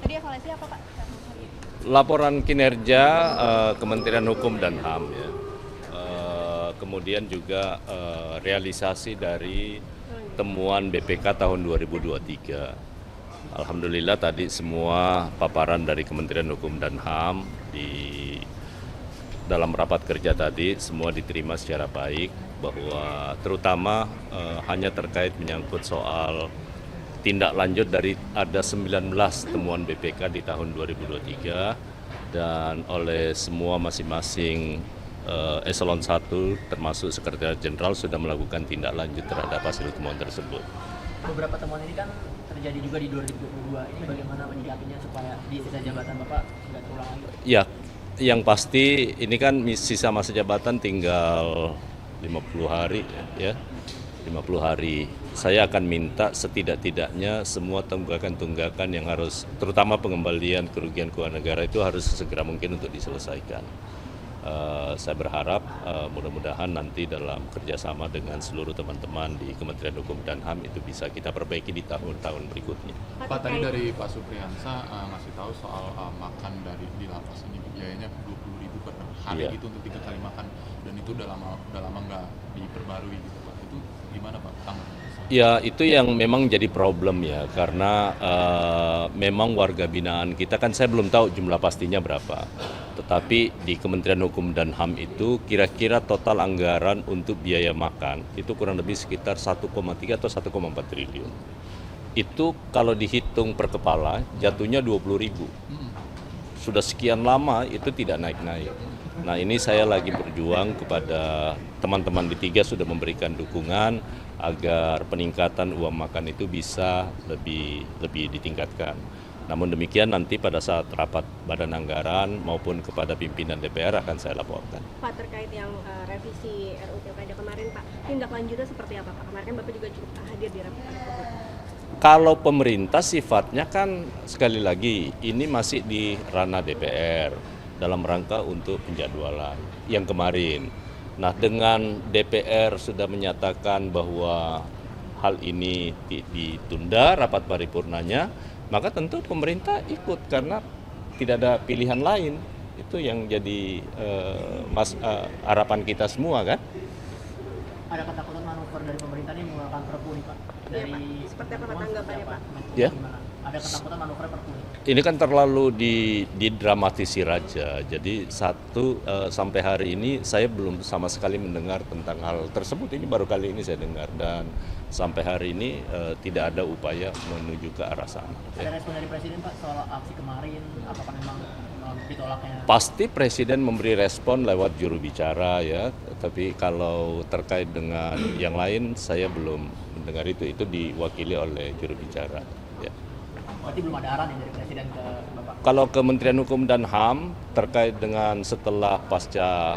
Tadi evaluasi apa Pak? Laporan kinerja Kementerian Hukum dan HAM ya. Kemudian juga realisasi dari temuan BPK tahun 2023. Alhamdulillah tadi semua paparan dari Kementerian Hukum dan HAM dalam rapat kerja tadi semua diterima secara baik, bahwa terutama hanya terkait menyangkut soal tindak lanjut dari ada 19 temuan BPK di tahun 2023 dan oleh semua masing-masing eselon 1 termasuk Sekretariat Jenderal sudah melakukan tindak lanjut terhadap hasil temuan tersebut. Beberapa temuan ini kan terjadi juga di 2022. Ini bagaimana menyikapinya supaya di sisa jabatan Bapak tidak terulang lagi? Ya, yang pasti ini kan sisa masa jabatan tinggal 50 hari ya. 50 hari. Saya akan minta setidak-tidaknya semua tunggakan-tunggakan yang harus, terutama pengembalian kerugian keuangan negara itu harus sesegera mungkin untuk diselesaikan. Saya berharap mudah-mudahan nanti dalam kerjasama dengan seluruh teman-teman di Kementerian Hukum dan HAM itu bisa kita perbaiki di tahun-tahun berikutnya. Pak, tadi dari Pak Supriyansa ngasih tahu soal makan di lapas ini biayanya 20.000 per hari Iya. gitu untuk 3 kali makan, dan itu udah lama nggak diperbarui gitu Pak. Itu gimana Pak tanggapannya? Ya itu yang memang jadi problem ya, karena memang warga binaan kita kan saya belum tahu jumlah pastinya berapa. Tetapi di Kementerian Hukum dan HAM itu kira-kira total anggaran untuk biaya makan itu kurang lebih sekitar 1,3 atau 1,4 triliun. Itu kalau dihitung per kepala jatuhnya 20.000. Sudah sekian lama itu tidak naik-naik. Nah ini saya lagi berjuang kepada teman-teman di tiga sudah memberikan dukungan agar peningkatan uang makan itu bisa lebih ditingkatkan. Namun demikian nanti pada saat rapat Badan Anggaran maupun kepada pimpinan DPR akan saya laporkan. Pak, terkait yang revisi RUU Pilkada kemarin Pak, tindak lanjutnya seperti apa Pak? Kemarin kan Bapak juga cukup hadir di rapat tersebut. Kalau pemerintah sifatnya kan sekali lagi ini masih di ranah DPR dalam rangka untuk penjadwalan yang kemarin. Nah dengan DPR sudah menyatakan bahwa hal ini ditunda rapat paripurnanya, maka tentu pemerintah ikut karena tidak ada pilihan lain. Itu yang jadi harapan kita semua kan. Ada ketakutan manuver dari pemerintah ini mengeluarkan perpu nih Pak? Dari Pak. Seperti apa tanggapannya Pak? Ya. Gimana? Ada ketakutan manuver perpu nih? Ini kan terlalu didramatisir aja. Jadi sampai hari ini saya belum sama sekali mendengar tentang hal tersebut. Ini baru kali ini saya dengar dan sampai hari ini tidak ada upaya menuju ke arah sana. Ada respon dari Presiden Pak soal aksi kemarin? Apakah memang ditolaknya? Pasti Presiden memberi respon lewat juru bicara ya. Tapi kalau terkait dengan yang lain saya belum mendengar itu. Itu diwakili oleh juru bicara. Ya. Berarti belum ada arahan ya dari Presiden ke Bapak? Kalau Kementerian Hukum dan HAM terkait dengan setelah pasca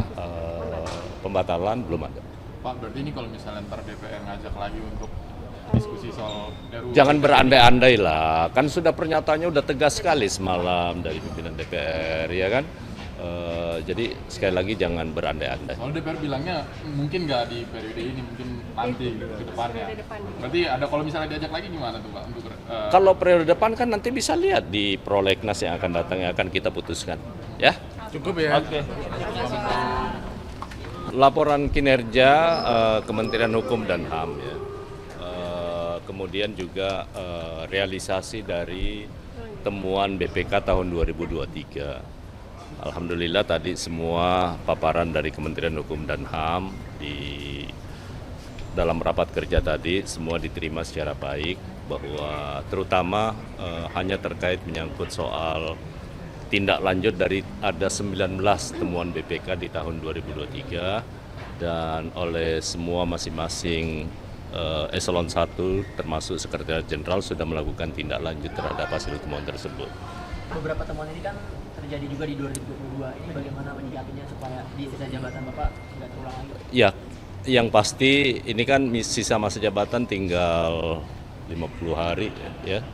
pembatalan belum ada. Pak, berarti ini kalau misalnya ntar DPR ngajak lagi untuk diskusi soal RUU. Jangan berandai-andai lah, kan sudah pernyataannya udah tegas sekali semalam dari pimpinan DPR, ya kan? Jadi sekali lagi jangan berandai-andai. Soal DPR bilangnya mungkin nggak di periode ini, mungkin nanti ke depannya. Periode depan. Berarti ada kalau misalnya diajak lagi gimana tuh Pak? Untuk Kalau periode depan kan nanti bisa lihat di prolegnas yang akan datang yang akan kita putuskan, ya? cukup ya? Oke. Laporan kinerja Kementerian Hukum dan HAM ya. Kemudian juga realisasi dari temuan BPK tahun 2023. Alhamdulillah tadi semua paparan dari Kementerian Hukum dan HAM dalam rapat kerja tadi semua diterima secara baik, bahwa terutama hanya terkait menyangkut soal tindak lanjut dari ada 19 temuan BPK di tahun 2023 dan oleh semua masing-masing eselon 1 termasuk Sekretariat Jenderal sudah melakukan tindak lanjut terhadap hasil temuan tersebut. Beberapa temuan ini kan terjadi juga di 2022. Ini bagaimana menyikapinya supaya di sisa jabatan Bapak tidak terulang lagi? Ya, yang pasti ini kan sisa masa jabatan tinggal 50 hari ya.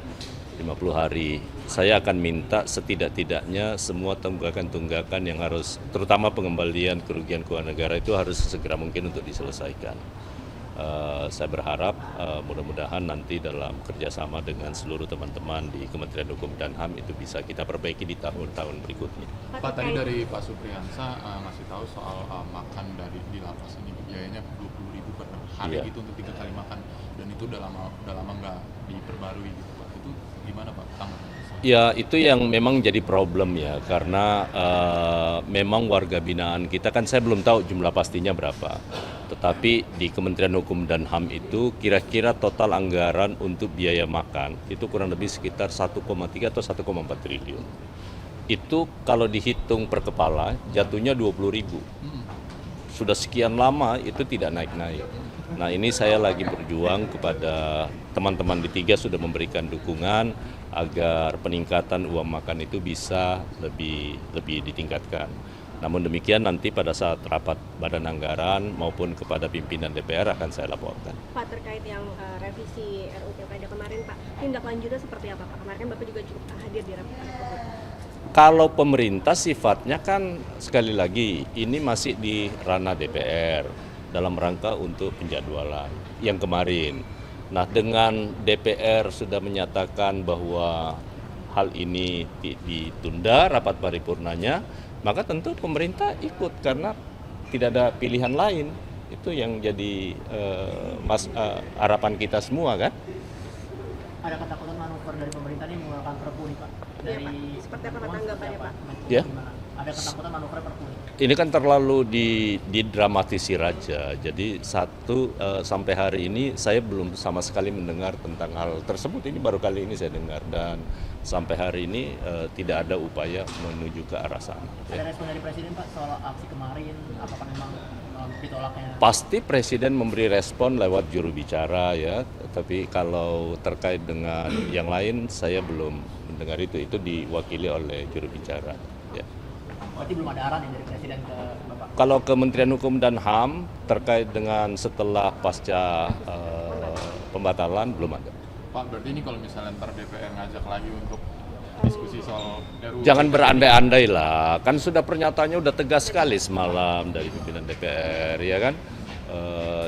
50 hari. Saya akan minta setidak-tidaknya semua tunggakan-tunggakan yang harus, terutama pengembalian kerugian keuangan negara itu harus segera mungkin untuk diselesaikan. Saya berharap mudah-mudahan nanti dalam kerjasama dengan seluruh teman-teman di Kementerian Hukum dan HAM itu bisa kita perbaiki di tahun-tahun berikutnya. Pak, tadi dari Pak Supriyansa ngasih tahu soal makan di lapas ini biayanya 20.000 per hari Iya. gitu untuk 3 kali makan, dan itu udah lama nggak diperbarui gitu Pak. Itu gimana Pak tanggapannya? Ya, itu yang memang jadi problem ya, karena memang warga binaan kita kan saya belum tahu jumlah pastinya berapa. Tetapi di Kementerian Hukum dan HAM itu kira-kira total anggaran untuk biaya makan itu kurang lebih sekitar 1,3 atau 1,4 triliun. Itu kalau dihitung per kepala jatuhnya 20.000. Sudah sekian lama itu tidak naik-naik. Nah, ini saya lagi berjuang kepada teman-teman di Tiga sudah memberikan dukungan agar peningkatan uang makan itu bisa lebih ditingkatkan. Namun demikian nanti pada saat rapat Badan Anggaran maupun kepada pimpinan DPR akan saya laporkan. Pak, terkait yang revisi RUU Pilkada kemarin Pak, tindak lanjutnya seperti apa Pak? Kemarin kan Bapak juga cukup hadir di rapat tersebut. Kalau pemerintah sifatnya kan sekali lagi ini masih di ranah DPR dalam rangka untuk penjadwalan yang kemarin. Nah, dengan DPR sudah menyatakan bahwa hal ini ditunda rapat paripurnanya, maka tentu pemerintah ikut karena tidak ada pilihan lain. Itu yang jadi harapan kita semua kan. Ada ketakutan manuver dari pemerintah ini mengeluarkan perpu nih Pak? Iya, Pak. Seperti apa tanggapannya, Pak? Ya. Gimana? Ada ketakutan manuver perpu nih? Ini kan terlalu didramatisir aja. Jadi sampai hari ini saya belum sama sekali mendengar tentang hal tersebut. Ini baru kali ini saya dengar, dan sampai hari ini tidak ada upaya menuju ke arah sana. Ada respon dari Presiden Pak soal aksi kemarin? Apakah memang ditolaknya? Pasti Presiden memberi respon lewat juru bicara ya. Tapi kalau terkait dengan yang lain saya belum mendengar itu. Itu diwakili oleh juru bicara. Ya. Berarti belum ada arahan dari Presiden ke Bapak? Kalau Kementerian Hukum dan HAM terkait dengan setelah pasca pembatalan belum ada. Pak, berarti ini kalau misalnya ntar DPR ngajak lagi untuk diskusi soal RUU. Jangan berandai-andai lah, kan sudah pernyataannya udah tegas sekali semalam dari pimpinan DPR, ya kan?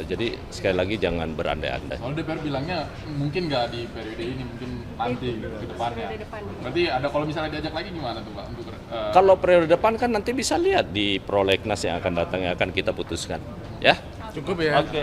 Jadi sekali lagi jangan berandai-andai. Soal DPR bilangnya mungkin nggak di periode ini, mungkin nanti ke depannya. Periode depan. Berarti ada kalau misalnya diajak lagi gimana tuh Pak? Untuk Kalau periode depan kan nanti bisa lihat di prolegnas yang akan datang yang akan kita putuskan, ya? cukup ya. Oke.